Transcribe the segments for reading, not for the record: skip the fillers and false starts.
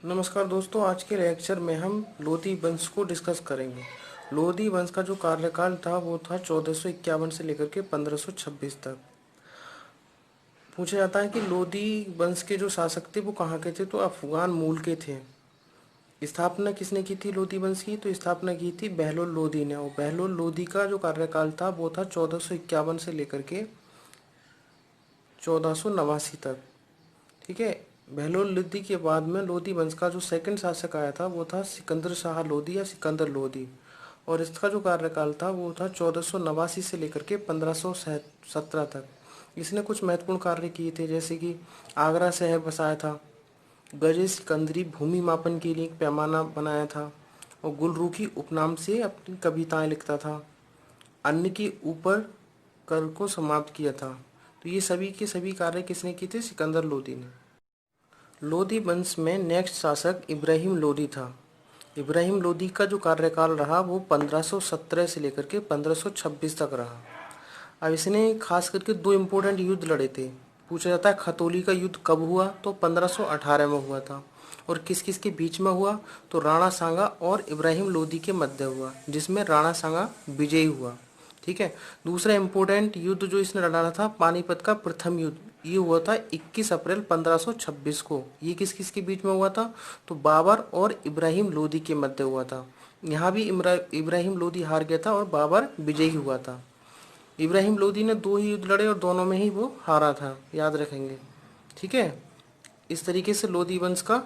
नमस्कार दोस्तों, आज के लेक्चर में हम लोधी वंश को डिस्कस करेंगे। लोधी वंश का जो कार्यकाल था वो था 1451 से लेकर के 1526 तक। पूछा जाता है कि लोधी वंश के जो शासक थे वो कहाँ के थे, तो अफगान मूल के थे। स्थापना किसने की थी लोधी वंश की, तो स्थापना की थी बहलोल लोधी ने। और बहलोल लोधी का जो कार्यकाल था वो था 1451 से लेकर के 1489 तक। ठीक है। बहलोल लोधी के बाद में लोधी वंश का जो सेकंड शासक आया था वो था सिकंदर शाह लोधी या सिकंदर लोधी। और इसका जो कार्यकाल था वो था 1489 से लेकर के 1517 तक। इसने कुछ महत्वपूर्ण कार्य किए थे, जैसे कि आगरा शहर बसाया था, गजे सिकंदरी भूमि मापन के लिए एक पैमाना बनाया था, और गुलरूखी उपनाम से अपनी कविताएं लिखता था, अन्न के ऊपर कर को समाप्त किया था। तो ये सभी के सभी कार्य किसने किए थे, सिकंदर लोधी ने। लोधी वंश में नेक्स्ट शासक इब्राहिम लोधी था। इब्राहिम लोधी का जो कार्यकाल रहा वो 1517 से लेकर के 1526 तक रहा। अब इसने खास करके दो इम्पोर्टेंट युद्ध लड़े थे। पूछा जाता है खतौली का युद्ध कब हुआ, तो 1518 में हुआ था। और किस किस के बीच में हुआ, तो राणा सांगा और इब्राहिम लोधी के मध्य हुआ, जिसमें राणा सांगा विजयी हुआ। ठीक है। दूसरा इम्पोर्टेंट युद्ध जो इसने लड़ा था, पानीपत का प्रथम युद्ध, ये हुआ था 21 अप्रैल 1526 को। ये किस किस के बीच में हुआ था, तो बाबर और इब्राहिम लोधी के मध्य हुआ था। यहाँ भी इब्राहिम लोधी हार गया था और बाबर विजयी हुआ था। इब्राहिम लोधी ने दो ही युद्ध लड़े और दोनों में ही वो हारा था, याद रखेंगे। ठीक है। इस तरीके से लोधी वंश का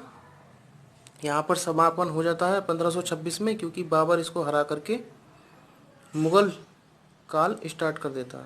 यहाँ पर समापन हो जाता है 1526 में, क्योंकि बाबर इसको हरा करके मुगल काल स्टार्ट कर देता है।